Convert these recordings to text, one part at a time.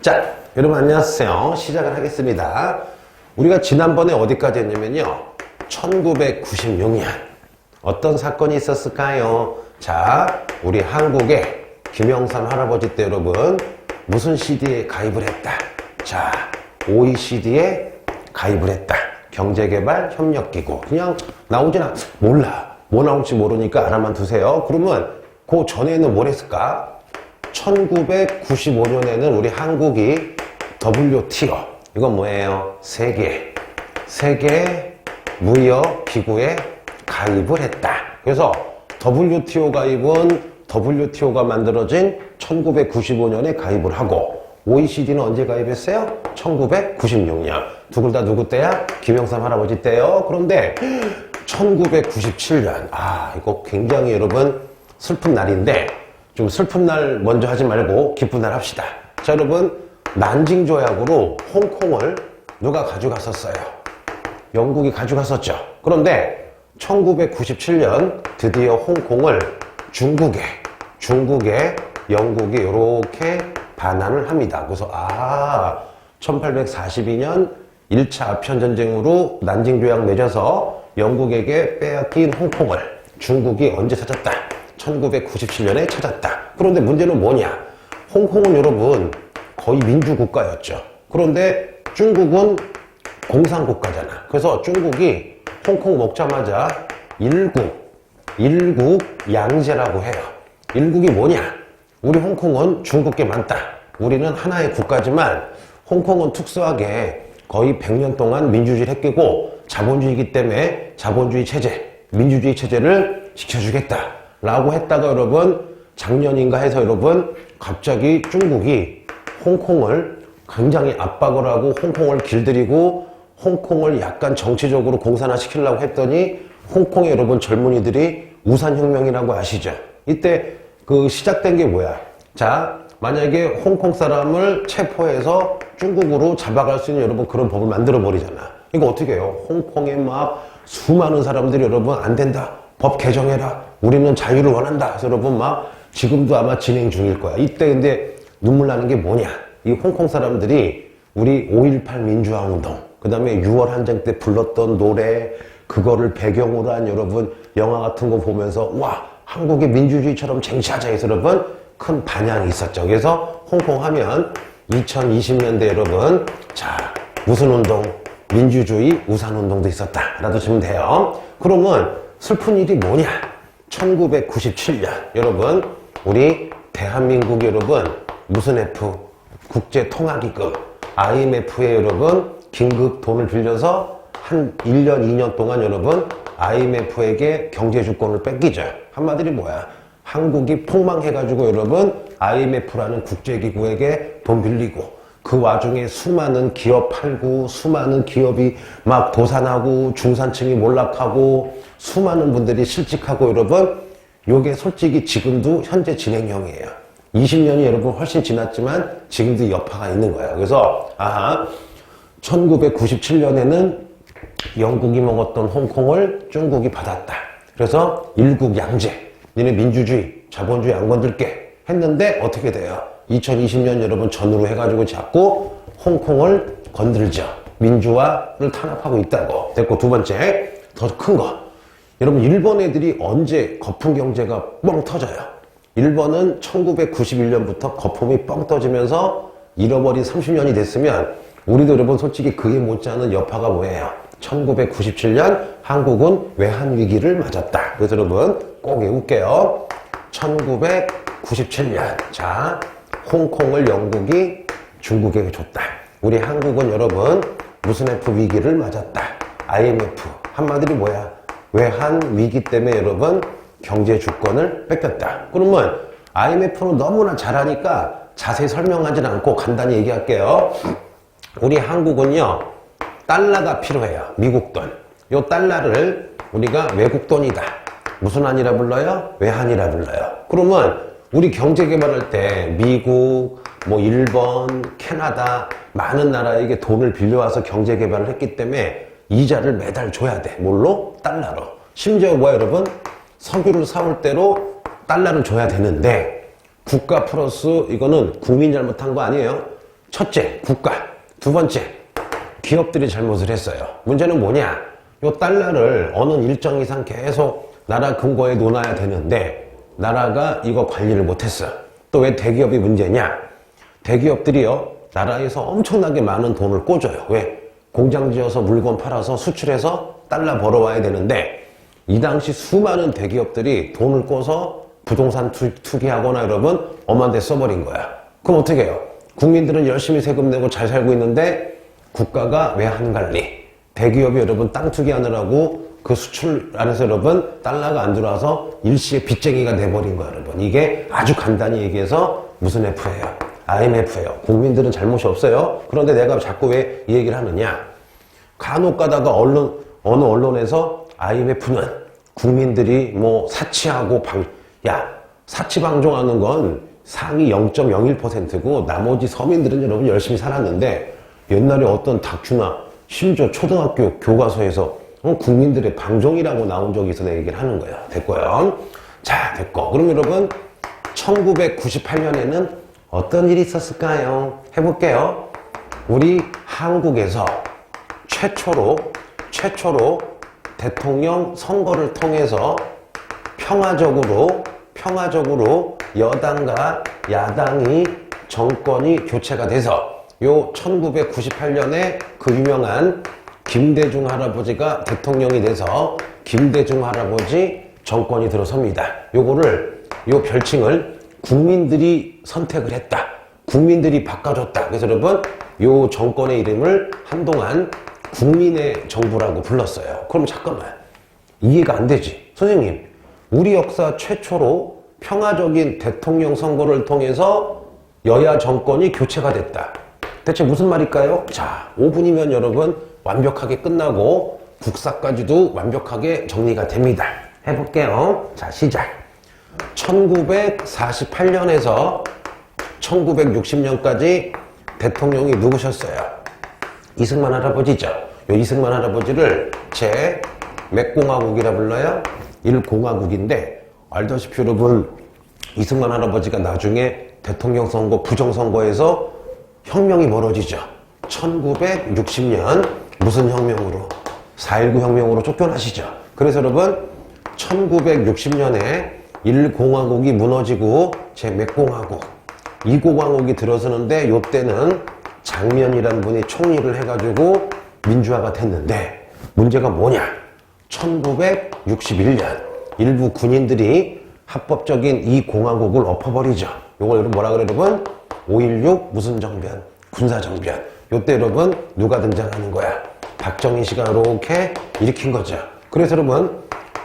자, 여러분 안녕하세요. 시작을 하겠습니다. 우리가 지난번에 어디까지 했냐면요. 1996년 어떤 사건이 있었을까요? 자, 우리 한국의 김영삼 할아버지 때 여러분 무슨 CD에 가입을 했다. 자, OECD에 가입을 했다. 경제개발협력기구. 그냥 나오지나 몰라. 뭐 나올지 모르니까 알아만 두세요. 그러면 그 전에는 뭘 했을까? 1995년에는 우리 한국이 WTO, 이건 뭐예요? 세계 무역기구에 가입을 했다. 그래서 WTO 가입은 WTO가 만들어진 1995년에 가입을 하고, OECD는 언제 가입했어요? 1996년. 둘 다 누구 때야? 김영삼 할아버지 때요. 그런데 1997년, 이거 굉장히 여러분 슬픈 날인데, 좀 슬픈 날 먼저 하지 말고 기쁜 날 합시다. 자, 여러분, 난징 조약으로 홍콩을 누가 가져갔었어요? 영국이 가져갔었죠. 그런데 1997년 드디어 홍콩을 중국에 영국이 이렇게 반환을 합니다. 그래서 1842년 1차 아편전쟁으로 난징 조약 맺어서 영국에게 빼앗긴 홍콩을 중국이 언제 찾았다? 1997년에 찾았다. 그런데 문제는 뭐냐? 홍콩은 여러분 거의 민주국가였죠. 그런데 중국은 공산국가잖아. 그래서 중국이 홍콩 먹자마자 일국 양제라고 해요. 일국이 뭐냐? 우리 홍콩은 중국계 많다. 우리는 하나의 국가지만 홍콩은 특수하게 거의 100년 동안 민주주의를 했고 자본주의이기 때문에 자본주의 체제, 민주주의 체제를 지켜주겠다. 라고 했다가 여러분 작년인가 해서 여러분 갑자기 중국이 홍콩을 굉장히 압박을 하고 홍콩을 길들이고 홍콩을 약간 정치적으로 공산화 시키려고 했더니 홍콩의 여러분 젊은이들이 우산혁명이라고 아시죠? 이때 그 시작된 게 뭐야? 자, 만약에 홍콩 사람을 체포해서 중국으로 잡아갈 수 있는 여러분 그런 법을 만들어 버리잖아. 이거 어떻게 해요? 홍콩에 막 수많은 사람들이 여러분 안 된다. 법 개정해라. 우리는 자유를 원한다. 그래서 여러분 막 지금도 아마 진행 중일 거야. 이때 근데 눈물 나는 게 뭐냐? 이 홍콩 사람들이 우리 5.18 민주화 운동, 그 다음에 6월 항쟁 때 불렀던 노래, 그거를 배경으로 한 여러분 영화 같은 거 보면서 와, 한국의 민주주의처럼 쟁취하자 해서 여러분 큰 반향이 있었죠. 그래서 홍콩 하면 2020년대 여러분, 자, 무슨 운동? 민주주의 우산운동도 있었다. 알아두시면 돼요. 그러면 슬픈 일이 뭐냐? 1997년 여러분 우리 대한민국이 여러분 무슨 F? 국제통화기금 IMF에 여러분 긴급 돈을 빌려서 한 1년 2년 동안 여러분 IMF에게 경제주권을 뺏기죠. 한마디로 뭐야? 한국이 폭망해가지고 여러분 IMF라는 국제기구에게 돈 빌리고 그 와중에 수많은 기업 팔고 수많은 기업이 막 도산하고 중산층이 몰락하고 수많은 분들이 실직하고 여러분 요게 솔직히 지금도 현재 진행형이에요. 20년이 여러분 훨씬 지났지만 지금도 여파가 있는 거예요. 그래서 1997년에는 영국이 먹었던 홍콩을 중국이 받았다. 그래서 일국 양제, 니네 민주주의, 자본주의 안 건들게 했는데 어떻게 돼요? 2020년 여러분 전후로 해가지고 자꾸 홍콩을 건들죠. 민주화를 탄압하고 있다고. 됐고, 두 번째, 더 큰 거. 여러분, 일본 애들이 언제 거품 경제가 뻥 터져요? 일본은 1991년부터 거품이 뻥 터지면서 잃어버린 30년이 됐으면 우리도 여러분 솔직히 그에 못지않은 여파가 뭐예요? 1997년 한국은 외환위기를 맞았다. 그래서 여러분 꼭 외울게요. 1997년. 자, 홍콩을 영국이 중국에게 줬다. 우리 한국은 여러분 무슨 F 위기를 맞았다. IMF. 한마디로 뭐야? 외환 위기 때문에 여러분 경제 주권을 뺏겼다. 그러면 IMF는 너무나 잘하니까 자세히 설명하진 않고 간단히 얘기할게요. 우리 한국은요 달러가 필요해요. 미국 돈. 요 달러를 우리가 외국 돈이다. 무슨 한이라 불러요? 외환이라 불러요. 그러면 우리 경제 개발할 때 미국, 뭐 일본, 캐나다 많은 나라에게 돈을 빌려와서 경제 개발을 했기 때문에 이자를 매달 줘야 돼. 뭘로? 달러로. 심지어 뭐야 여러분? 석유를 사올 때로 달러를 줘야 되는데 국가 플러스 이거는 국민이 잘못한 거 아니에요. 첫째, 국가. 두 번째, 기업들이 잘못을 했어요. 문제는 뭐냐? 요 달러를 어느 일정 이상 계속 나라 근거에 놓아야 되는데 나라가 이거 관리를 못했어. 또 왜 대기업이 문제냐? 대기업들이요, 나라에서 엄청나게 많은 돈을 꽂아요. 왜? 공장 지어서 물건 팔아서 수출해서 달러 벌어와야 되는데 이 당시 수많은 대기업들이 돈을 꿔서 부동산 투기하거나 여러분 엄한 데 써버린 거야. 그럼 어떻게 해요? 국민들은 열심히 세금 내고 잘 살고 있는데 국가가 왜 한갈리? 대기업이 여러분 땅 투기하느라고 그 수출 안에서 여러분 달러가 안 들어와서 일시에 빚쟁이가 돼버린 거야 여러분. 이게 아주 간단히 얘기해서 무슨 F예요? IMF예요. 국민들은 잘못이 없어요. 그런데 내가 자꾸 왜 이 얘기를 하느냐? 간혹 가다가 어느 언론에서 IMF는 국민들이 뭐 사치하고 사치방종하는 건 상위 0.01%고 나머지 서민들은 여러분 열심히 살았는데 옛날에 어떤 다큐나 심지어 초등학교 교과서에서 국민들의 방종이라고 나온 적이 있어 내가 얘기를 하는 거야. 됐고요. 자, 됐고. 그럼 여러분 1998년에는 어떤 일이 있었을까요? 해볼게요. 우리 한국에서 최초로 대통령 선거를 통해서 평화적으로 여당과 야당이 정권이 교체가 돼서 요 1998년에 그 유명한 김대중 할아버지가 대통령이 돼서 김대중 할아버지 정권이 들어섭니다. 요 별칭을 국민들이 선택을 했다. 국민들이 바꿔줬다. 그래서 여러분 요 정권의 이름을 한동안 국민의 정부라고 불렀어요. 그럼 잠깐만, 이해가 안 되지. 선생님, 우리 역사 최초로 평화적인 대통령 선거를 통해서 여야 정권이 교체가 됐다. 대체 무슨 말일까요? 자, 5분이면 여러분 완벽하게 끝나고 국사까지도 완벽하게 정리가 됩니다. 해볼게요. 자, 시작. 1948년에서 1960년까지 대통령이 누구셨어요? 이승만 할아버지죠. 요 이승만 할아버지를 제 몇 공화국이라 불러요? 1공화국인데 알다시피 여러분 이승만 할아버지가 나중에 대통령 선거 부정선거에서 혁명이 벌어지죠. 1960년 무슨 혁명으로? 4.19 혁명으로 쫓겨나시죠. 그래서 여러분 1960년에 1공화국이 무너지고 제 몇 공화국 2공화국이 들어서는데 요때는 장면이라는 분이 총리를 해가지고 민주화가 됐는데 문제가 뭐냐? 1961년 일부 군인들이 합법적인 이 공화국을 엎어버리죠. 요걸 여러분 뭐라 그래 여러분? 5.16 무슨 정변? 군사정변. 요때 여러분 누가 등장하는 거야? 박정희 씨가 이렇게 일으킨 거죠. 그래서 여러분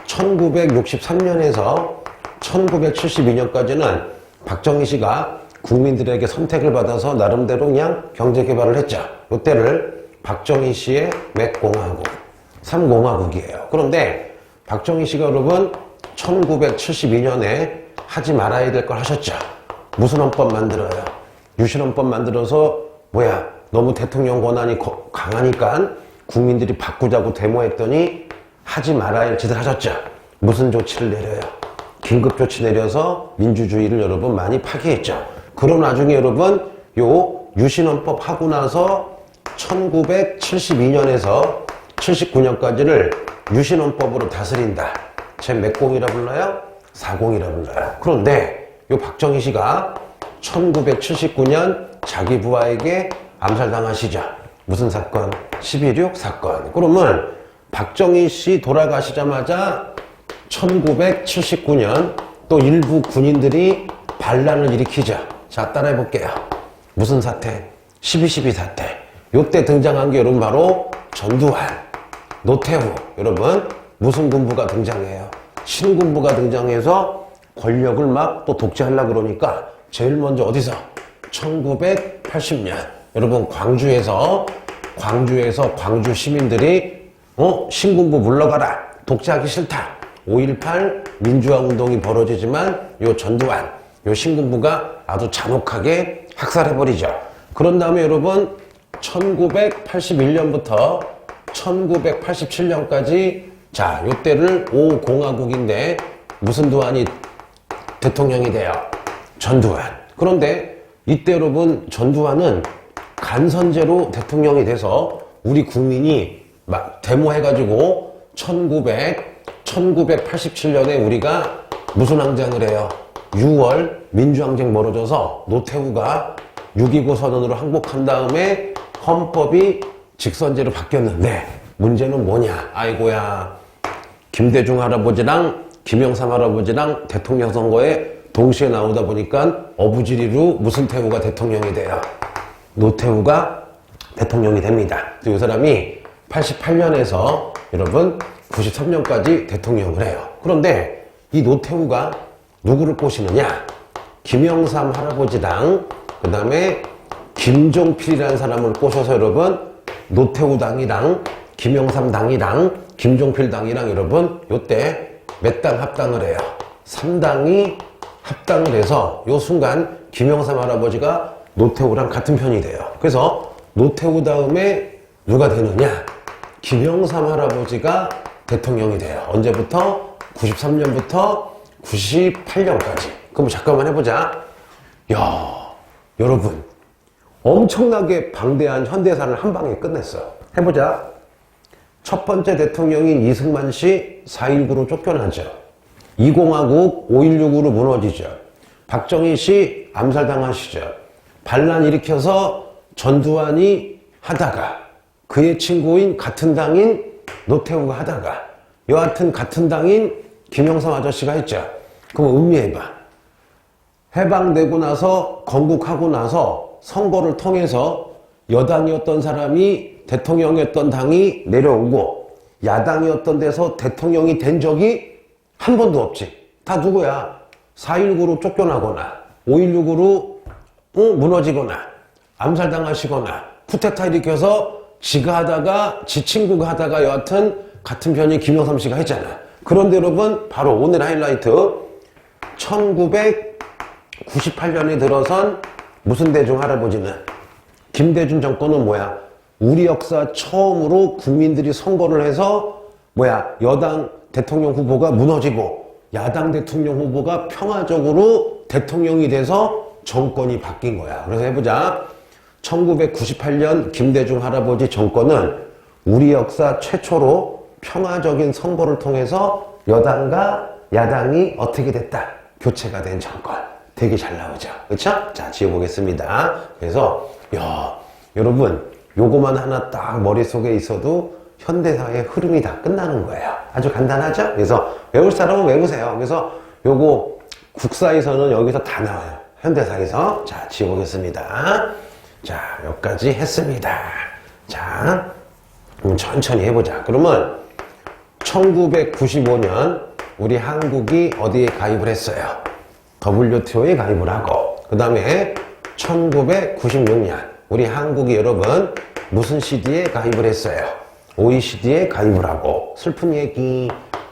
1963년에서 1972년까지는 박정희 씨가 국민들에게 선택을 받아서 나름대로 그냥 경제개발을 했죠. 요때를 박정희 씨의 몇 공화국? 3공화국이에요. 그런데 박정희 씨가 여러분 1972년에 하지 말아야 될 걸 하셨죠. 무슨 헌법 만들어요? 유신헌법 만들어서 너무 대통령 권한이 강하니까 국민들이 바꾸자고 데모했더니 하지 말아야 할 짓을 하셨죠. 무슨 조치를 내려요? 긴급조치 내려서 민주주의를 여러분 많이 파괴했죠. 그럼 나중에 여러분 요 유신헌법 하고 나서 1972년에서 79년까지를 유신헌법으로 다스린다. 제 몇 공이라 불러요? 4공이라 불러요. 그런데 요 박정희 씨가 1979년 자기 부하에게 암살당하시죠. 무슨 사건? 11.6 사건. 그러면 박정희 씨 돌아가시자마자 1979년 또 일부 군인들이 반란을 일으키죠. 자, 따라해 볼게요. 무슨 사태? 12.12 사태. 요때 등장한 게 여러분 바로 전두환, 노태우. 여러분 무슨 군부가 등장해요? 신군부가 등장해서 권력을 막 또 독재하려고 그러니까 제일 먼저 어디서? 1980년 여러분 광주에서 광주 시민들이 신군부 물러가라, 독재하기 싫다. 5.18 민주화 운동이 벌어지지만 요 전두환, 요 신군부가 아주 잔혹하게 학살해버리죠. 그런 다음에 여러분 1981년부터 1987년까지 자, 요때를 5공화국인데 무슨 두환이 대통령이 돼요? 전두환. 그런데 이때 여러분 전두환은 간선제로 대통령이 돼서 우리 국민이 막 데모해가지고 1987년에 우리가 무슨 항쟁을 해요? 6월 민주항쟁 벌어져서 노태우가 6.29 선언으로 항복한 다음에 헌법이 직선제로 바뀌었는데 문제는 뭐냐? 아이고야, 김대중 할아버지랑 김영삼 할아버지랑 대통령 선거에 동시에 나오다 보니까 어부지리로 무슨 태우가 대통령이 돼요? 노태우가 대통령이 됩니다. 이 사람이 88년에서 여러분 93년까지 대통령을 해요. 그런데 이 노태우가 누구를 꼬시느냐? 김영삼 할아버지당, 그 다음에 김종필이라는 사람을 꼬셔서 여러분 노태우 당이랑 김영삼 당이랑 김종필 당이랑 여러분 요때 몇 당 합당을 해요? 3당이 합당을 해서 요 순간 김영삼 할아버지가 노태우랑 같은 편이 돼요. 그래서 노태우 다음에 누가 되느냐? 김영삼 할아버지가 대통령이 돼요. 언제부터? 93년부터 98년까지. 그럼 잠깐만 해보자. 야, 여러분 엄청나게 방대한 현대사를 한 방에 끝냈어요. 해보자. 첫 번째 대통령인 이승만 씨 4.19로 쫓겨나죠. 2공화국 5.16으로 무너지죠. 박정희 씨 암살당하시죠. 반란 일으켜서 전두환이 하다가 그의 친구인 같은 당인 노태우가 하다가 여하튼 같은 당인 김영삼 아저씨가 했죠. 그럼 음미해봐. 해방되고 나서 건국하고 나서 선거를 통해서 여당이었던 사람이 대통령이었던 당이 내려오고 야당이었던 데서 대통령이 된 적이 한 번도 없지. 다 누구야? 4.19로 쫓겨나거나 5.16으로 무너지거나 암살당하시거나 쿠데타 일으켜서 지가 하다가 지 친구가 하다가 여하튼 같은 편이 김영삼 씨가 했잖아. 그런데 여러분 바로 오늘 하이라이트 1998년에 들어선 무슨 대중 할아버지는 김대중 정권은 뭐야? 우리 역사 처음으로 국민들이 선거를 해서 뭐야? 여당 대통령 후보가 무너지고 야당 대통령 후보가 평화적으로 대통령이 돼서 정권이 바뀐 거야. 그래서 해보자. 1998년 김대중 할아버지 정권은 우리 역사 최초로 평화적인 선거를 통해서 여당과 야당이 어떻게 됐다? 교체가 된 정권. 되게 잘 나오죠. 그쵸? 자, 지어보겠습니다. 그래서, 여러분, 요거만 하나 딱 머릿속에 있어도 현대사의 흐름이 다 끝나는 거예요. 아주 간단하죠? 그래서 외울 사람은 외우세요. 그래서 요거 국사에서는 여기서 다 나와요. 현대사에서. 자, 지어보겠습니다. 자, 여기까지 했습니다. 자, 그럼 천천히 해보자. 그러면 1995년 우리 한국이 어디에 가입을 했어요? WTO에 가입을 하고, 그 다음에 1996년 우리 한국이 여러분 무슨 CD에 가입을 했어요? OECD에 가입을 하고, 슬픈 얘기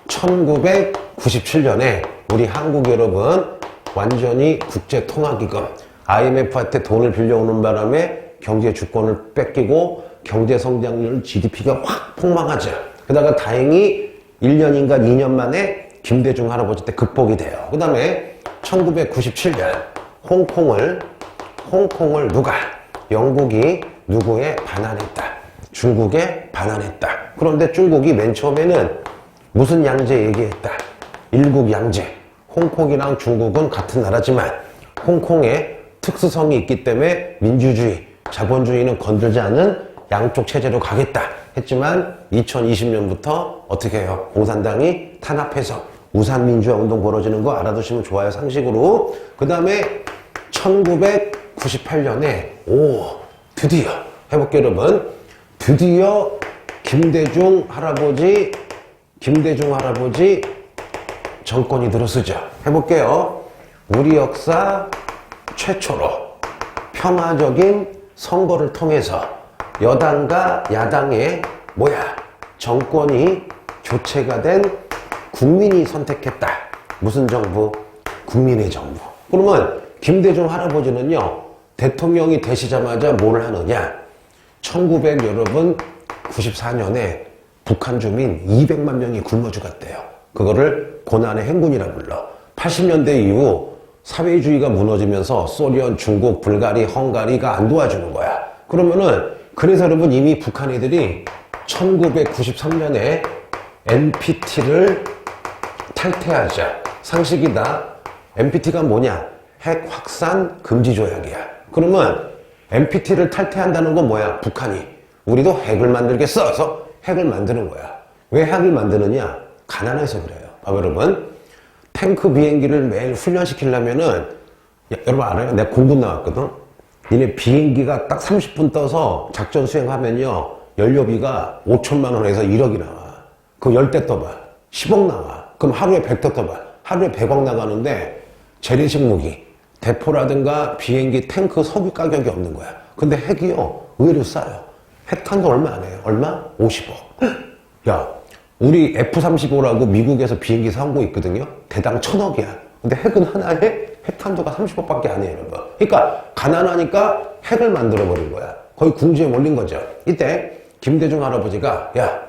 1997년에 우리 한국 여러분 완전히 국제통화기금 IMF한테 돈을 빌려오는 바람에 경제 주권을 뺏기고 경제 성장률 GDP가 확 폭망하죠. 게다가 다행히 1년인가 2년 만에 김대중 할아버지 때 극복이 돼요. 그 다음에 1997년 홍콩을 누가? 영국이 누구에 반환했다? 중국에 반환했다. 그런데 중국이 맨 처음에는 무슨 양제 얘기했다? 일국양제. 홍콩이랑 중국은 같은 나라지만 홍콩에 특수성이 있기 때문에 민주주의, 자본주의는 건들지 않은 양쪽 체제로 가겠다 했지만 2020년부터 어떻게 해요? 공산당이 탄압해서 우산민주화운동 벌어지는 거 알아두시면 좋아요. 상식으로. 그 다음에 1998년에 드디어 해볼게요 여러분. 드디어 김대중 할아버지 정권이 들어서죠. 해볼게요. 우리 역사 최초로 평화적인 선거를 통해서 여당과 야당의 정권이 교체가 된 국민이 선택했다. 무슨 정부? 국민의 정부. 그러면 김대중 할아버지는요, 대통령이 되시자마자 뭘 하느냐? 1994년에 북한 주민 200만 명이 굶어 죽었대요. 그거를 고난의 행군이라 불러. 80년대 이후 사회주의가 무너지면서 소련, 중국, 불가리, 헝가리가 안 도와주는 거야. 그러면은 그래서 여러분 이미 북한 애들이 1993년에 NPT를 탈퇴하자. 상식이다. NPT가 뭐냐? 핵 확산 금지 조약이야. 그러면 NPT를 탈퇴한다는 건 뭐야? 북한이 우리도 핵을 만들겠어. 그래서 핵을 만드는 거야. 왜 핵을 만드느냐? 가난해서 그래요. 봐봐 여러분. 탱크 비행기를 매일 훈련시키려면은 여러분 알아요? 내가 공군 나왔거든. 니네 비행기가 딱 30분 떠서 작전 수행하면요 연료비가 5천만 원에서 1억이 나와. 그럼 10대 떠봐 10억 나와. 그럼 하루에 100대 떠봐 하루에 100억 나가는데 재래식 무기 대포라든가 비행기 탱크 석유 가격이 없는 거야. 근데 핵이요 의외로 싸요. 핵탄도 얼마 안 해요. 얼마? 50억. 야 우리 F-35라고 미국에서 비행기 사온 거 있거든요. 대당 1,000억이야. 근데 핵은 하나에 핵탄두가 30억밖에 안 해요, 여러분. 그러니까 가난하니까 핵을 만들어버린 거야. 거의 궁지에 몰린 거죠. 이때 김대중 할아버지가 야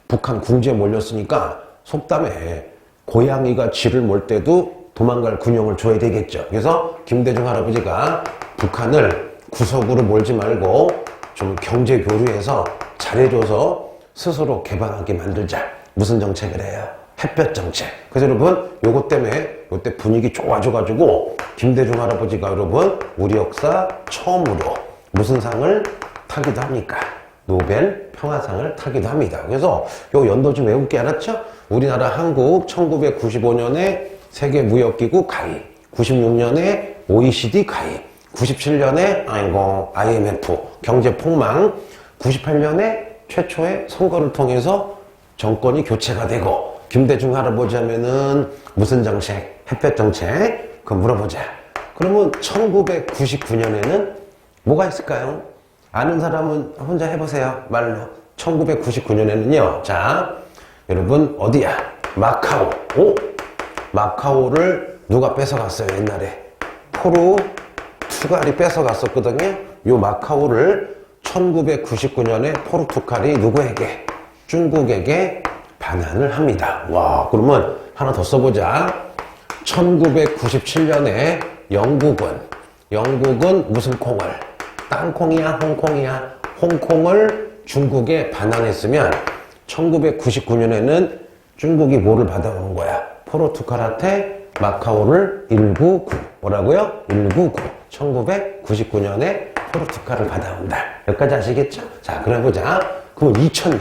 북한 궁지에 몰렸으니까 속담에 고양이가 쥐를 몰 때도 도망갈 군용을 줘야 되겠죠. 그래서 김대중 할아버지가 북한을 구석으로 몰지 말고 좀 경제 교류해서 잘해줘서 스스로 개방하게 만들자. 무슨 정책을 해요? 햇볕 정책. 그래서 여러분 요거 때문에 요때 분위기 좋아져가지고 김대중 할아버지가 여러분 우리 역사 처음으로 무슨 상을 타기도 합니까? 노벨 평화상을 타기도 합니다. 그래서 요 연도 좀 외울 게 알았죠? 우리나라 한국 1995년에 세계무역기구 가입, 96년에 OECD 가입, 97년에 IMF 경제폭망, 98년에 최초의 선거를 통해서 정권이 교체가 되고 김대중 할아버지 하면은 무슨 정책? 햇볕 정책? 그거 물어보자. 그러면 1999년에는 뭐가 있을까요? 아는 사람은 혼자 해보세요. 말로. 1999년에는요. 자, 여러분 어디야? 마카오. 오? 마카오를 누가 뺏어갔어요 옛날에? 포르투갈이 뺏어갔었거든요. 요 마카오를 1999년에 포르투갈이 누구에게? 중국에게 반환을 합니다. 와, 그러면 하나 더 써보자. 1997년에 영국은 무슨 콩을? 땅콩이야, 홍콩이야? 홍콩을 중국에 반환했으면 1999년에는 중국이 뭐를 받아온 거야? 포르투갈한테 마카오를 199. 뭐라고요? 199. 1999년에 포르투갈을 받아온다. 여기까지 아시겠죠? 자, 그럼 보자. 그럼 2000년.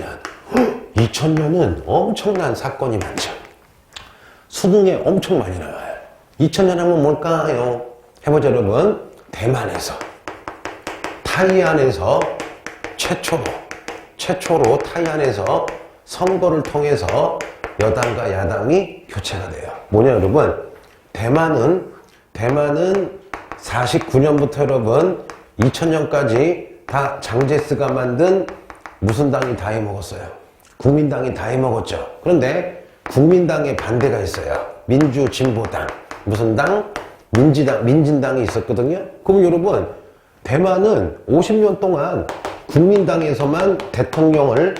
2000년은 엄청난 사건이 많죠. 수능에 엄청 많이 나와요. 2000년 하면 뭘까요? 해보자, 여러분. 대만에서, 타이안에서 최초로 타이안에서 선거를 통해서 여당과 야당이 교체가 돼요. 뭐냐, 여러분? 대만은 49년부터 여러분 2000년까지 다 장제스가 만든 무슨 당이 다 해먹었어요? 국민당이 다 해먹었죠. 그런데 국민당에 반대가 있어요. 민주진보당. 무슨 당? 민진당이 있었거든요. 그럼 여러분 대만은 50년 동안 국민당에서만 대통령을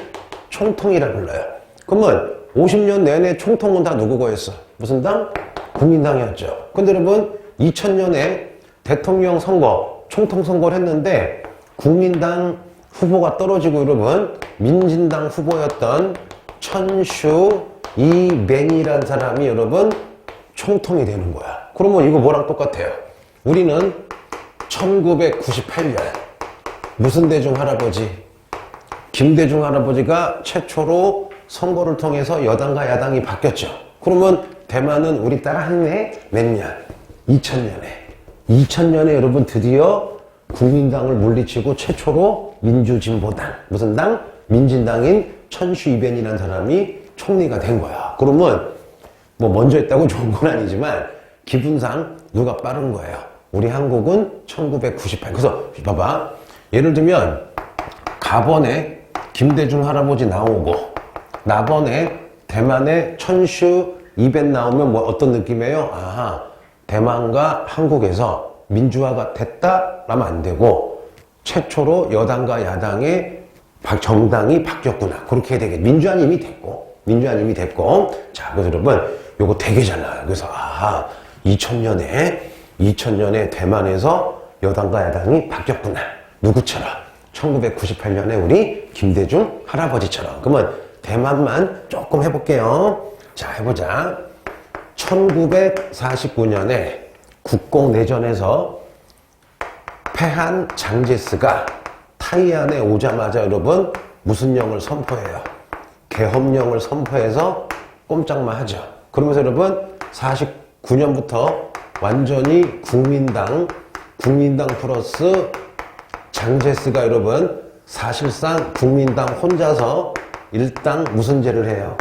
총통이라 불러요. 그러면 50년 내내 총통은 다 누구 거였어? 무슨 당? 국민당이었죠. 근데 여러분 2000년에 대통령 선거, 총통 선거를 했는데 국민당 후보가 떨어지고 여러분 민진당 후보였던 천슈 이벤이라는 사람이 여러분 총통이 되는 거야. 그러면 이거 뭐랑 똑같아요? 우리는 1998년 무슨 대중 할아버지? 김대중 할아버지가 최초로 선거를 통해서 여당과 야당이 바뀌었죠. 그러면 대만은 우리 따라 했네? 몇 년? 2000년에 여러분 드디어 국민당을 물리치고 최초로 민주진보당, 무슨 당? 민진당인 천슈 이벤이라는 사람이 총리가 된 거야. 그러면 뭐 먼저 했다고 좋은 건 아니지만 기분상 누가 빠른 거예요? 우리 한국은 1998. 그래서 봐봐. 예를 들면 가번에 김대중 할아버지 나오고 나번에 대만에 천슈 이벤 나오면 뭐 어떤 느낌이에요? 아하, 대만과 한국에서 민주화가 됐다? 라면 안 되고 최초로 여당과 야당의 정당이 바뀌었구나. 그렇게 해야 되겠. 민주화는 이미 됐고. 자, 그래서 여러분 요거 되게 잘 나와요. 그래서 아하, 2000년에 대만에서 여당과 야당이 바뀌었구나. 누구처럼? 1998년에 우리 김대중 할아버지처럼. 그러면 대만만 조금 해볼게요. 자, 해보자. 1949년에 국共내전에서 패한 장제스가 타이안에 오자마자 여러분 무슨 영을 선포해요? 계엄령을 선포해서 꼼짝만 하죠. 그러면서 여러분 49년부터 완전히 국민당 플러스 장제스가 여러분 사실상 국민당 혼자서 일당 무슨 죄를 해요?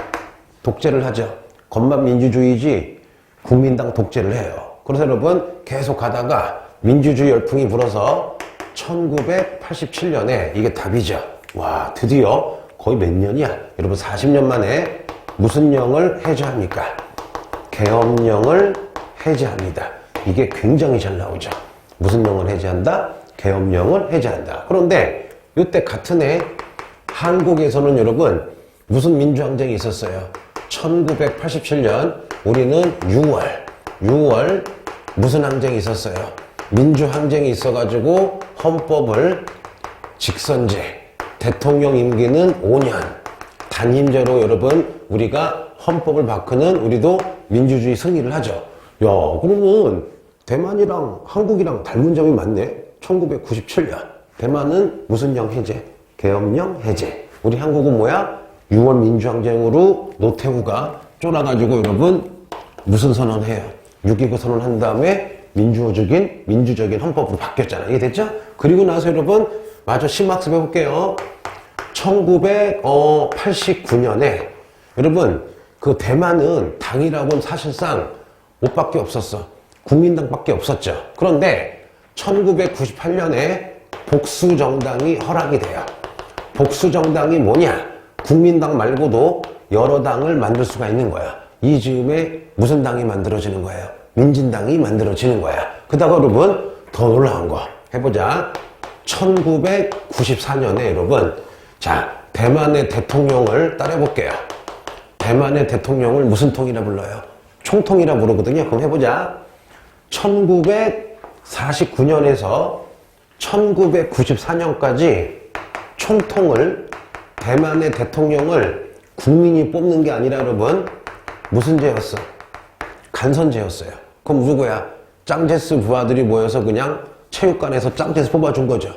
독재를 하죠. 건만 민주주의지 국민당 독재를 해요. 그래서 여러분 계속 가다가 민주주의 열풍이 불어서 1987년에 이게 답이죠. 와, 드디어 거의 몇 년이야? 여러분 40년 만에 무슨 영을 해제합니까? 계엄령을 해제합니다. 이게 굉장히 잘 나오죠. 무슨 영을 해제한다? 계엄령을 해제한다. 그런데 이때 같은 해 한국에서는 여러분 무슨 민주항쟁이 있었어요? 1987년 우리는 6월 무슨 항쟁이 있었어요? 민주항쟁이 있어가지고 헌법을 직선제, 대통령 임기는 5년, 단임제로 여러분 우리가 헌법을 바꾸는 우리도 민주주의 승리를 하죠. 야, 그러면 대만이랑 한국이랑 닮은 점이 많네. 1997년 대만은 무슨 령 해제? 계엄령 해제. 우리 한국은 뭐야? 6월 민주항쟁으로 노태우가 쫄아가지고 여러분 무슨 선언해요? 6.29 선언한 다음에 민주적인 헌법으로 바뀌었잖아요. 이게 됐죠? 그리고 나서 여러분 마저 심학습 해볼게요. 1989년에 여러분 그 대만은 당이라고는 사실상 옷밖에 없었어. 국민당밖에 없었죠. 그런데 1998년에 복수정당이 허락이 돼요. 복수정당이 뭐냐? 국민당 말고도 여러 당을 만들 수가 있는 거야. 이 즈음에 무슨 당이 만들어지는 거예요? 민진당이 만들어지는 거야. 그다가 여러분 더 놀라운 거 해보자. 1994년에 여러분 자 대만의 대통령을 따라해볼게요. 대만의 대통령을 무슨 통이라 불러요? 총통이라 부르거든요. 그럼 해보자. 1949년에서 1994년까지 총통을 대만의 대통령을 국민이 뽑는 게 아니라 여러분 무슨 죄였어? 간선죄였어요. 그럼 누구야? 짱제스 부하들이 모여서 그냥 체육관에서 짱제스 뽑아준 거죠.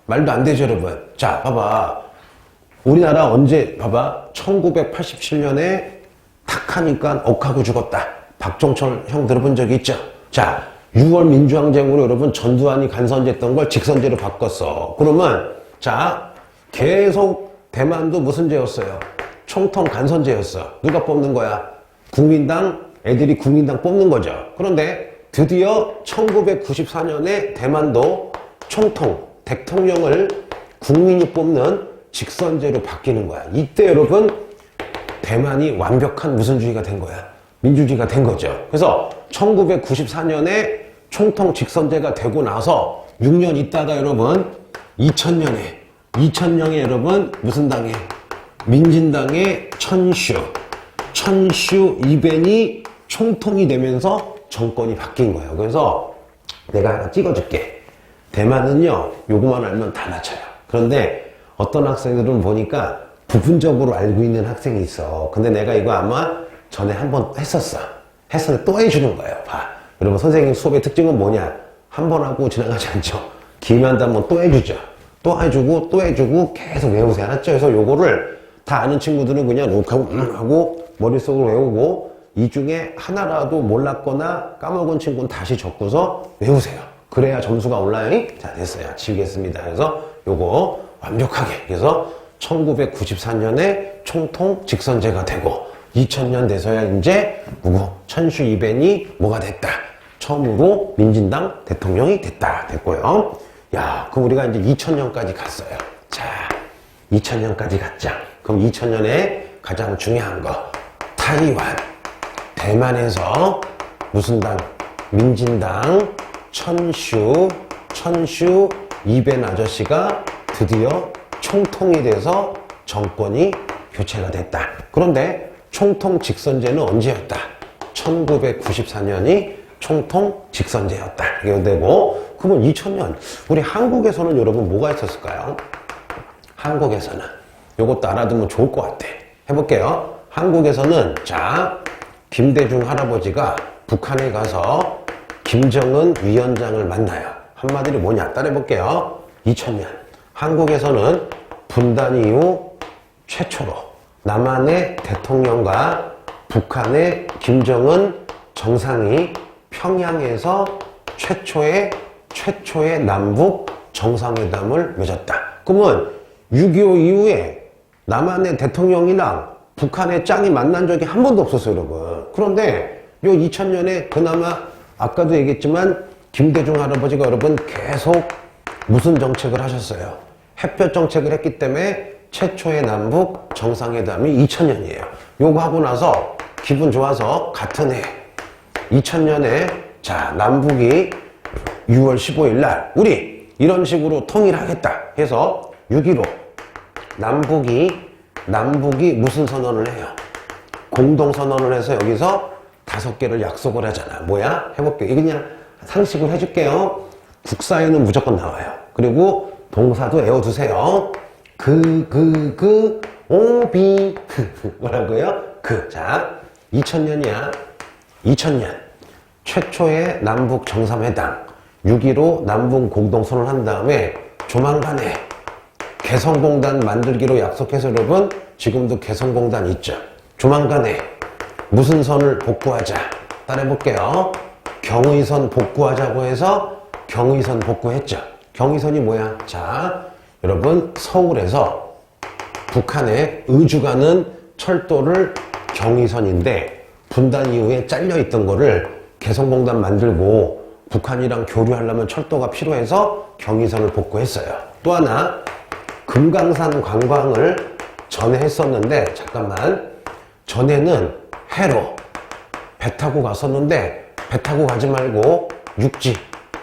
말도 안 되죠, 여러분. 자, 봐봐. 우리나라 언제, 봐봐. 1987년에 탁 하니까 억하고 죽었다. 박종철 형 들어본 적이 있죠? 자, 6월 민주항쟁으로 여러분 전두환이 간선죄했던 걸 직선죄로 바꿨어. 그러면, 자, 계속 대만도 무슨 죄였어요? 총통 간선죄였어. 누가 뽑는 거야? 애들이 국민당 뽑는 거죠. 그런데 드디어 1994년에 대만도 총통, 대통령을 국민이 뽑는 직선제로 바뀌는 거야. 이때 여러분 대만이 완벽한 무슨 주의가 된 거야? 민주주의가 된 거죠. 그래서 1994년에 총통 직선제가 되고 나서 6년 있다가 여러분 2000년에 여러분 무슨 당에? 민진당의 천슈 이벤이 총통이 되면서 정권이 바뀐 거예요. 그래서 내가 하나 찍어줄게. 대만은요, 요거만 알면 다 맞춰요. 그런데 어떤 학생들은 보니까 부분적으로 알고 있는 학생이 있어. 근데 내가 이거 아마 전에 한번 했었는데 또 해주는 거예요. 봐. 여러분, 선생님 수업의 특징은 뭐냐? 한 번 하고 지나가지 않죠. 기회만 한번 또 해주죠. 또 해주고 계속 외우세요. 알았죠? 그래서 요거를 다 아는 친구들은 그냥 하고 머릿속으로 외우고 이 중에 하나라도 몰랐거나 까먹은 친구는 다시 적고서 외우세요. 그래야 점수가 올라요. 자, 됐어요. 지우겠습니다. 그래서 요거 완벽하게. 그래서 1994년에 총통 직선제가 되고 2000년 돼서야 이제 천슈 이벤이 뭐가 됐다. 처음으로 민진당 대통령이 됐고요. 야, 그럼 우리가 이제 2000년까지 갔어요. 자, 2000년까지 갔자. 그럼 2000년에 가장 중요한 거. 타이완. 대만에서 무슨 당? 민진당 천슈 이벤 아저씨가 드디어 총통이 돼서 정권이 교체가 됐다. 그런데 총통 직선제는 언제였다? 1994년이 총통 직선제였다. 이게 되고, 그러면 2000년 우리 한국에서는 여러분 뭐가 있었을까요? 한국에서는 요것도 알아두면 좋을 것 같아. 해볼게요. 한국에서는 자, 김대중 할아버지가 북한에 가서 김정은 위원장을 만나요. 한마디로 뭐냐? 따라해볼게요. 2000년 한국에서는 분단 이후 최초로 남한의 대통령과 북한의 김정은 정상이 평양에서 최초의 남북 정상회담을 맺었다. 그러면 6.25 이후에 남한의 대통령이랑 북한의 짱이 만난 적이 한 번도 없었어요, 여러분. 그런데 요 2000년에 그나마 아까도 얘기했지만 김대중 할아버지가 여러분 계속 무슨 정책을 하셨어요? 햇볕 정책을 했기 때문에 최초의 남북 정상회담이 2000년이에요. 요거 하고 나서 기분 좋아서 같은 해 2000년에 자, 남북이 6월 15일 날 우리 이런 식으로 통일하겠다 해서 6.15 남북이 무슨 선언을 해요? 공동선언을 해서 여기서 5개를 약속을 하잖아. 뭐야? 해볼게요. 이거 그냥 상식으로 해줄게요. 국사에는 무조건 나와요. 그리고 동사도 외워두세요. 오비. 뭐라고요? 자, 2000년이야. 2000년. 최초의 남북 정상회담. 6.15 남북 공동선언을 한 다음에 조만간에 개성공단 만들기로 약속해서 여러분 지금도 개성공단 있죠. 조만간에 무슨 선을 복구하자. 따라해볼게요. 경의선 복구하자고 해서 경의선 복구했죠. 경의선이 뭐야? 자, 여러분 서울에서 북한에 의주 가는 철도를 경의선인데 분단 이후에 잘려있던 거를 개성공단 만들고 북한이랑 교류하려면 철도가 필요해서 경의선을 복구했어요. 또 하나 금강산 관광을 전에 했었는데 잠깐만 전에는 해로 배 타고 갔었는데 배 타고 가지 말고 육지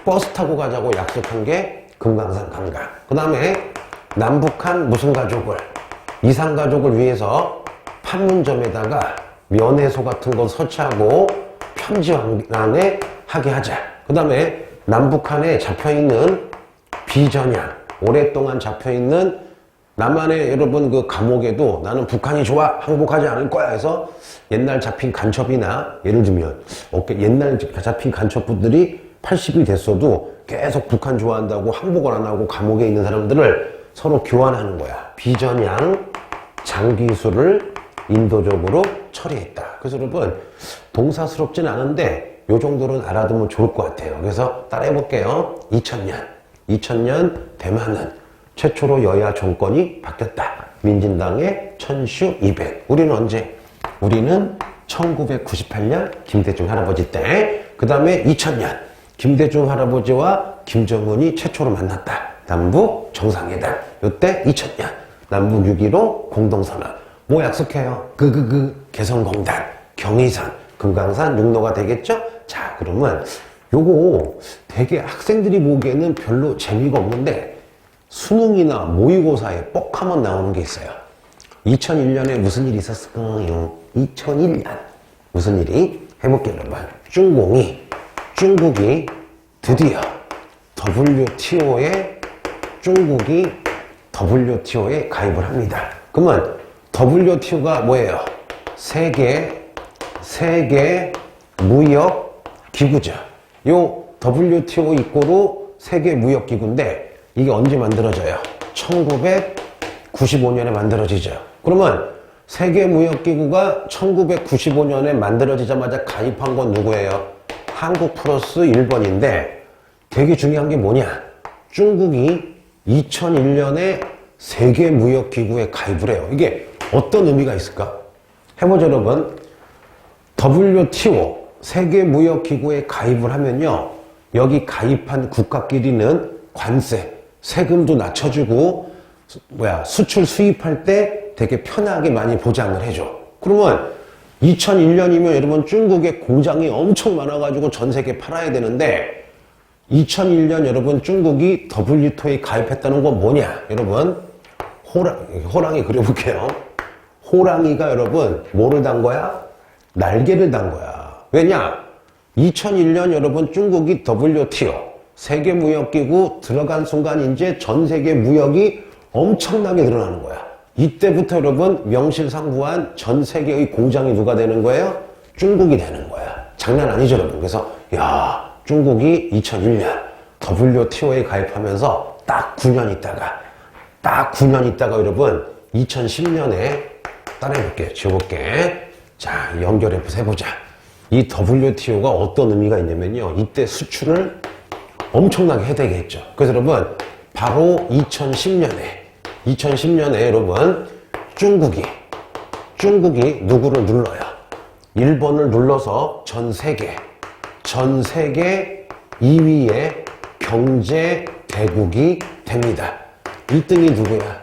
버스 타고 가자고 약속한 게 금강산 관광. 그 다음에 남북한 무슨 가족을 이산 가족을 위해서 판문점에다가 면회소 같은 거 설치하고 편지왕란에 하게 하자. 그 다음에 남북한에 잡혀있는 비전향 오랫동안 잡혀있는 남한의 여러분 그 감옥에도 나는 북한이 좋아 항복하지 않을 거야 해서 옛날 잡힌 간첩이나 예를 들면 옛날 잡힌 간첩분들이 80이 됐어도 계속 북한 좋아한다고 항복을 안 하고 감옥에 있는 사람들을 서로 교환하는 거야. 비전향 장기수를 인도적으로 처리했다. 그래서 여러분 동사스럽진 않은데 요 정도는 알아두면 좋을 것 같아요. 그래서 따라해 볼게요. 2000년 대만은 최초로 여야 정권이 바뀌었다. 민진당의 천슈 200. 우리는 언제? 우리는 1998년 김대중 할아버지 때. 그 다음에 2000년 김대중 할아버지와 김정은이 최초로 만났다. 남북 정상회담. 요때 2000년 남북 6.15 공동선언. 뭐 약속해요? 개성공단, 경의선, 금강산, 육로가 되겠죠? 자, 그러면 요거 되게 학생들이 보기에는 별로 재미가 없는데 수능이나 모의고사에 뻑 하면 나오는 게 있어요. 2001년에 무슨 일이 있었을까요? 2001년 무슨 일이? 해볼게요, 여러분. 중국이 드디어 WTO에 가입을 합니다. 그러면 WTO가 뭐예요? 세계 무역 기구죠. 요 WTO 이꼬로 세계 무역 기구인데 이게 언제 만들어져요? 1995년에 만들어지죠. 그러면 세계 무역 기구가 1995년에 만들어지자마자 가입한 건 누구예요? 한국 플러스 일본인데 되게 중요한 게 뭐냐? 중국이 2001년에 세계 무역 기구에 가입을 해요. 이게 어떤 의미가 있을까? 해보죠, 여러분. WTO 세계 무역 기구에 가입을 하면요. 여기 가입한 국가끼리는 관세, 세금도 낮춰주고 수출 수입할 때 되게 편하게 많이 보장을 해줘. 그러면 2001년이면 여러분 중국에 공장이 엄청 많아가지고 전 세계에 팔아야 되는데 2001년 여러분 중국이 WTO에 가입했다는 건 뭐냐? 여러분 호랑이 그려볼게요. 호랑이가 여러분 뭐를 단 거야? 날개를 단 거야. 왜냐? 2001년 여러분 중국이 WTO 세계무역기구 들어간 순간 이제 전 세계 무역이 엄청나게 늘어나는 거야. 이때부터 여러분 명실상부한 전 세계의 공장이 누가 되는 거예요? 중국이 되는 거야. 장난 아니죠 여러분. 그래서 야, 중국이 2001년 WTO에 가입하면서 딱 9년 있다가 여러분 2010년에 따라해볼게요. 지워볼게. 자, 연결해보자. 이 WTO가 어떤 의미가 있냐면요, 이때 수출을 엄청나게 해야 되겠죠. 그래서 여러분 바로 2010년에 여러분 중국이 누구를 눌러요? 일본을 눌러서 전 세계 2위의 경제 대국이 됩니다. 1등이 누구야?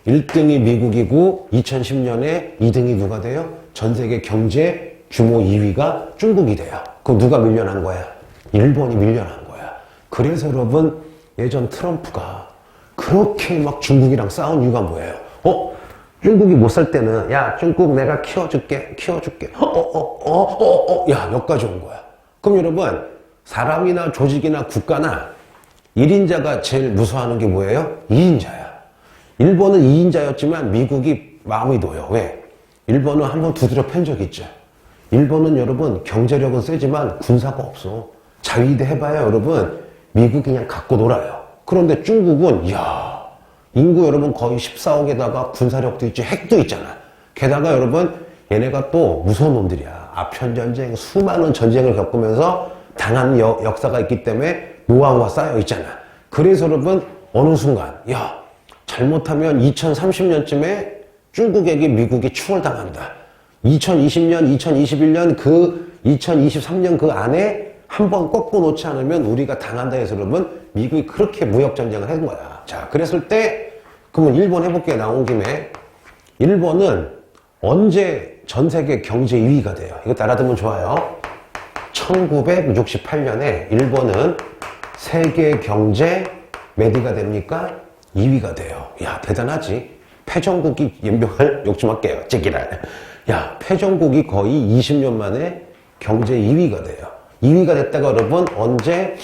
1등이 미국이고 2010년에 2등이 누가 돼요? 전 세계 경제 규모 2위가 중국이 돼요. 그럼 누가 밀려난 거야? 일본이 밀려난 거야. 그래서 여러분 예전 트럼프가 그렇게 막 중국이랑 싸운 이유가 뭐예요? 중국이 못 살 때는 야, 중국 내가 키워줄게. 야, 여기까지 온 거야. 그럼 여러분 사람이나 조직이나 국가나 1인자가 제일 무서워하는 게 뭐예요? 2인자야. 일본은 2인자였지만 미국이 마음이 놓여. 왜? 일본은 한번 두드려 팬 적이 있죠. 일본은 여러분 경제력은 세지만 군사가 없어. 자위대 해봐야 여러분 미국이 그냥 갖고 놀아요. 그런데 중국은 이야, 인구 여러분 거의 14억에다가 군사력도 있지, 핵도 있잖아. 게다가 여러분 얘네가 또 무서운 놈들이야. 아편전쟁, 수많은 전쟁을 겪으면서 당한 역사가 있기 때문에 노하우가 쌓여 있잖아. 그래서 여러분 어느 순간 야, 잘못하면 2030년쯤에 중국에게 미국이 추월당한다. 2020년, 2021년 2023년 그 안에 한번 꺾고 놓지 않으면 우리가 당한다 해서 여러분 미국이 그렇게 무역전쟁을 한 거야. 자, 그랬을 때 그러면 일본 해볼게. 나온 김에 일본은 언제 전 세계 경제 2위가 돼요? 이거 알아두면 좋아요. 1968년에 일본은 세계 경제 몇 위가 됩니까? 2위가 돼요. 야, 대단하지. 패전국이 연병을 욕심할게요. 찌기랄. 야, 패전국이 거의 20년 만에 경제 2위가 돼요. 2위가 됐다가 여러분 언제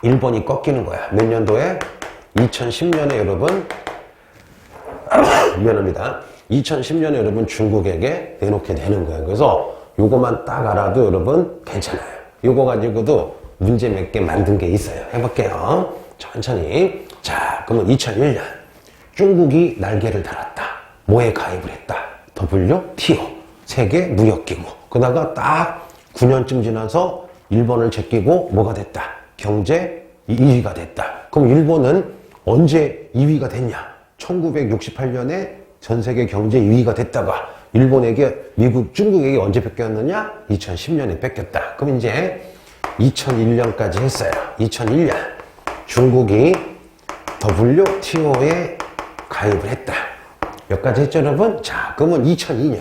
일본이 꺾이는 거야? 몇 년도에? 2010년에 여러분 미안합니다. 2010년에 여러분 중국에게 내놓게 되는 거예요. 그래서 요거만 딱 알아도 여러분 괜찮아요. 요거 가지고도 문제 몇 개 만든 게 있어요. 해볼게요. 천천히. 자, 그러면 2001년 중국이 날개를 달았다. 뭐에 가입을 했다? WTO, 세계 무역기구. 그러다가 딱 9년쯤 지나서 일본을 제끼고 뭐가 됐다? 경제 2위가 됐다. 그럼 일본은 언제 2위가 됐냐? 1968년에 전 세계 경제 2위가 됐다가 일본에게, 중국에게 언제 뺏겼느냐? 2010년에 뺏겼다. 그럼 이제 2001년까지 했어요. 2001년 중국이 WTO에 가입을 했다. 몇 가지 했죠 여러분? 자, 그러면 2002년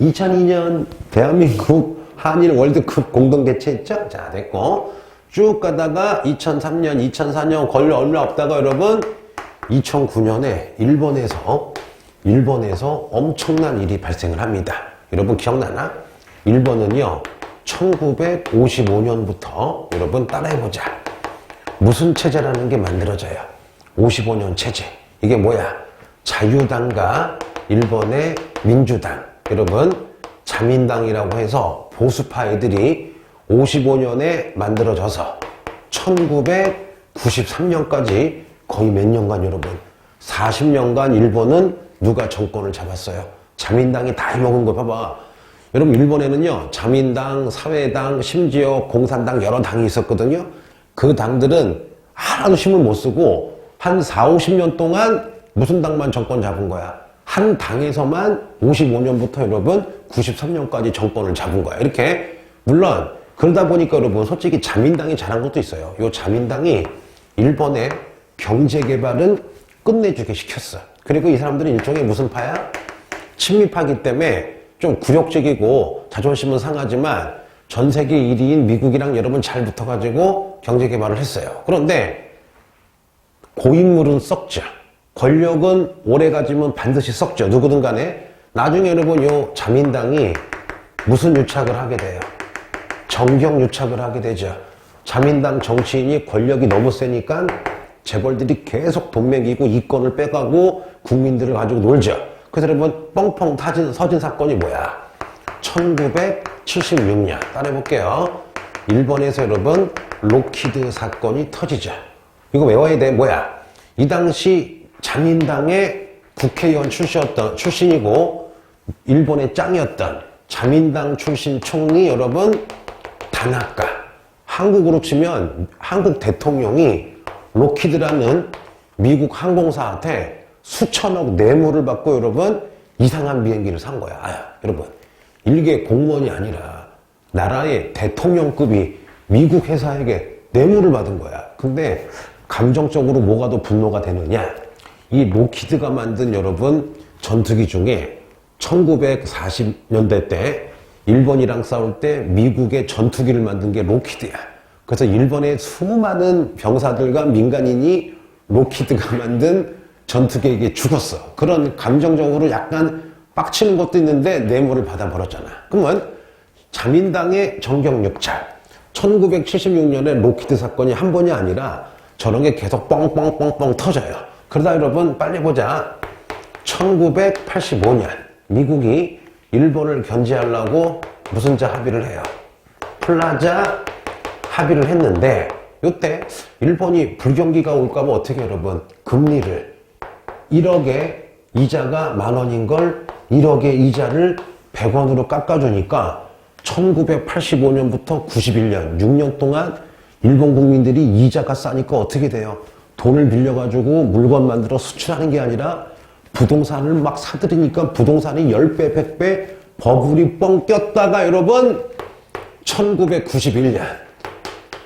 2002년 대한민국 한일 월드컵 공동 개최했죠? 자, 됐고 쭉 가다가 2003년 2004년 걸려 얼마 없다가 여러분 2009년에 일본에서 엄청난 일이 발생을 합니다. 여러분 기억나나? 일본은요 1955년부터 여러분 따라해보자. 무슨 체제라는 게 만들어져요? 55년 체제. 이게 뭐야? 자유당과 일본의 민주당, 여러분 자민당이라고 해서 보수파 애들이 55년에 만들어져서 1993년까지 거의 몇 년간 여러분 40년간 일본은 누가 정권을 잡았어요? 자민당이 다 해먹은 거 봐봐. 여러분 일본에는요 자민당, 사회당, 심지어 공산당 여러 당이 있었거든요. 그 당들은 하나도 힘을 못 쓰고 한 4, 50년 동안 무슨 당만 정권 잡은 거야? 한 당에서만 55년부터 여러분 93년까지 정권을 잡은 거야. 이렇게 물론 그러다 보니까 여러분 솔직히 자민당이 잘한 것도 있어요. 이 자민당이 일본의 경제 개발은 끝내주게 시켰어. 그리고 이 사람들은 일종의 무슨 파야? 친미파기 때문에 좀 굴욕적이고 자존심은 상하지만 전 세계 1위인 미국이랑 여러분 잘 붙어가지고 경제 개발을 했어요. 그런데 고인물은 썩죠. 권력은 오래 가지면 반드시 썩죠. 누구든 간에. 나중에 여러분 요 자민당이 무슨 유착을 하게 돼요? 정경 유착을 하게 되죠. 자민당 정치인이 권력이 너무 세니까 재벌들이 계속 돈 먹이고 이권을 빼가고 국민들을 가지고 놀죠. 그래서 여러분 뻥뻥 서진 사건이 뭐야? 1976년 따라해볼게요. 일본에서 여러분 록히드 사건이 터지죠. 이거 외워야 돼. 뭐야? 이 당시 자민당의 국회의원 출신이고 일본의 짱이었던 자민당 출신 총리 여러분 다나카. 한국으로 치면 한국 대통령이 록히드라는 미국 항공사한테 수천억 뇌물을 받고 여러분 이상한 비행기를 산 거야. 여러분 일개 공무원이 아니라 나라의 대통령급이 미국 회사에게 뇌물을 받은 거야. 근데 감정적으로 뭐가 더 분노가 되느냐? 이 록히드가 만든 여러분 전투기 중에 1940년대 때 일본이랑 싸울 때 미국의 전투기를 만든 게 록히드야. 그래서 일본의 수많은 병사들과 민간인이 록히드가 만든 전투기에게 죽었어. 그런 감정적으로 약간 빡치는 것도 있는데 뇌물을 받아버렸잖아. 그러면 자민당의 정경유착. 1976년에 록히드 사건이 한 번이 아니라 저런 게 계속 뻥뻥뻥뻥 터져요. 그러다 여러분 빨리 보자. 1985년 미국이 일본을 견제하려고 무슨 자 합의를 해요? 플라자 합의를 했는데 이때 일본이 불경기가 올까봐 어떻게 여러분 금리를 1억에 이자가 10,000원인 걸 1억의 이자를 100원으로 깎아주니까 1985년부터 91년 6년 동안 일본 국민들이 이자가 싸니까 어떻게 돼요? 돈을 빌려가지고 물건 만들어 수출하는 게 아니라 부동산을 막 사들이니까 부동산이 10배, 100배 버블이 뻥 꼈다가 여러분 1991년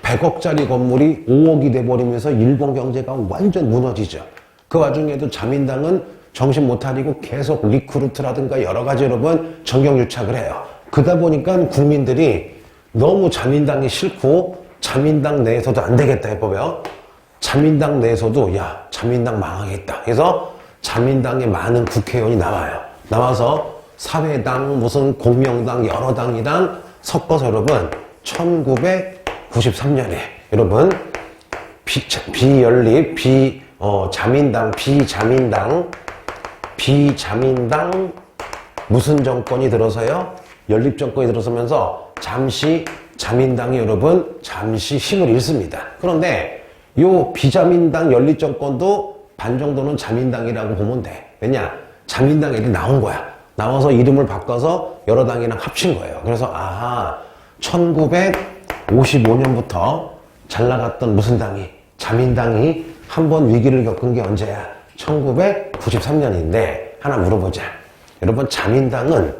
100억짜리 건물이 5억이 돼버리면서 일본 경제가 완전 무너지죠. 그 와중에도 자민당은 정신 못 차리고 계속 리크루트라든가 여러 가지 여러분 정경유착을 해요. 그러다 보니까 국민들이 너무 자민당이 싫고 자민당 내에서도 안 되겠다 해보면 자민당 내에서도 야 자민당 망하겠다. 그래서 자민당의 많은 국회의원이 나와요. 나와서 사회당 무슨 공명당 여러 당이랑 섞어서 여러분 1993년에 여러분 비연립 자민당 비자민당 무슨 정권이 들어서요? 연립 정권이 들어서면서 잠시 자민당이 여러분 잠시 힘을 잃습니다. 그런데 요 비자민당 연립 정권도 반 정도는 자민당이라고 보면 돼. 왜냐? 자민당 애들이 나온 거야. 나와서 이름을 바꿔서 여러 당이랑 합친 거예요. 그래서 1955년부터 잘 나갔던 무슨 당이 자민당이 한번 위기를 겪은 게 언제야? 1993년인데 하나 물어보자. 여러분 자민당은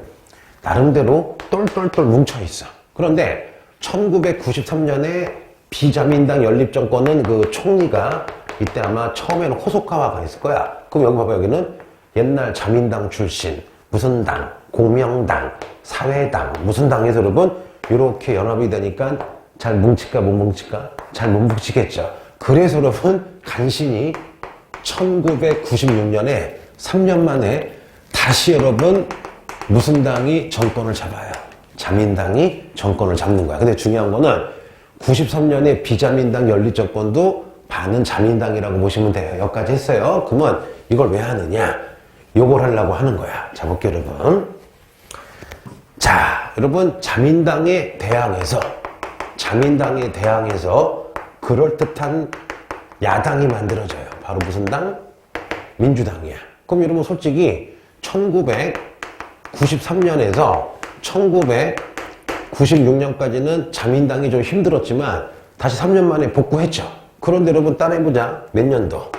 나름대로 똘똘똘 뭉쳐있어. 그런데 1993년에 비자민당 연립정권은 그 총리가 이때 아마 처음에는 호소카와가 있을 거야. 그럼 여기 봐봐. 여기는 옛날 자민당 출신 무슨 당, 공명당, 사회당 무슨 당에서 여러분 이렇게 연합이 되니까 잘 뭉칠까 못 뭉칠까? 잘 못 뭉치겠죠. 그래서 여러분 간신히 1996년에 3년 만에 다시 여러분 무슨 당이 정권을 잡아요? 자민당이 정권을 잡는 거야. 근데 중요한 거는 93년에 비자민당 연립정권도 반은 자민당이라고 보시면 돼요. 여기까지 했어요. 그러면 이걸 왜 하느냐? 요걸 하려고 하는 거야. 자, 볼게요, 여러분. 자, 여러분 자민당에 대항해서 그럴듯한 야당이 만들어져요. 바로 무슨 당? 민주당이야. 그럼 여러분 솔직히 1993년에서 1996년까지는 자민당이 좀 힘들었지만 다시 3년 만에 복구했죠. 그런데 여러분 따라해보자. 몇 년도?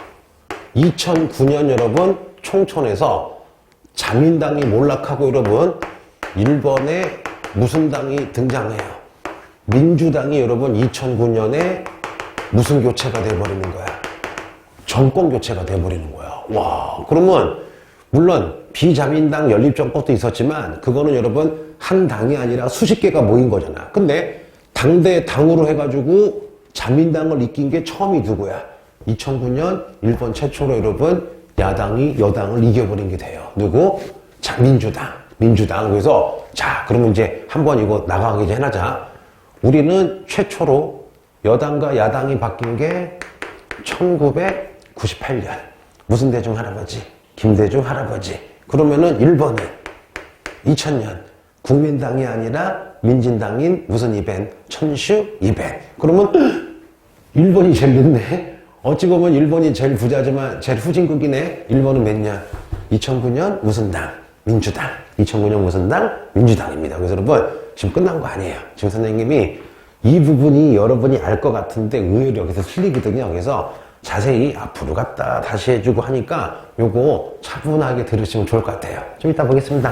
2009년 여러분 총선에서 자민당이 몰락하고 여러분 일본에 무슨 당이 등장해요? 민주당이 여러분 2009년에 무슨 교체가 돼버리는 거야? 정권 교체가 돼버리는 거야. 와, 그러면 물론 비자민당 연립정권도 있었지만 그거는 여러분 한 당이 아니라 수십 개가 모인 거잖아. 근데 당으로 해가지고 자민당을 이긴 게 처음이 누구야? 2009년 일본 최초로 여러분 야당이 여당을 이겨버린 게 돼요. 누구? 자, 민주당. 그래서 자, 그러면 이제 한번 이거 나가기 전에 하자. 우리는 최초로 여당과 야당이 바뀐 게 1998년 무슨 대중 할아버지? 김대중 할아버지. 그러면은 1번은 2000년 국민당이 아니라 민진당인 무슨 이벤? 천슈 이벤. 그러면 1번이 제일 늦네. 어찌 보면 1번이 제일 부자지만 제일 후진국이네. 1번은 몇 년? 2009년 무슨 당? 민주당. 2009년 무슨 당? 민주당입니다. 그래서 여러분 지금 끝난 거 아니에요. 지금 선생님이 이 부분이 여러분이 알 것 같은데 의외로 여기서 틀리거든요. 그래서 자세히 앞으로 갔다 다시 해주고 하니까 요거 차분하게 들으시면 좋을 것 같아요. 좀 이따 보겠습니다.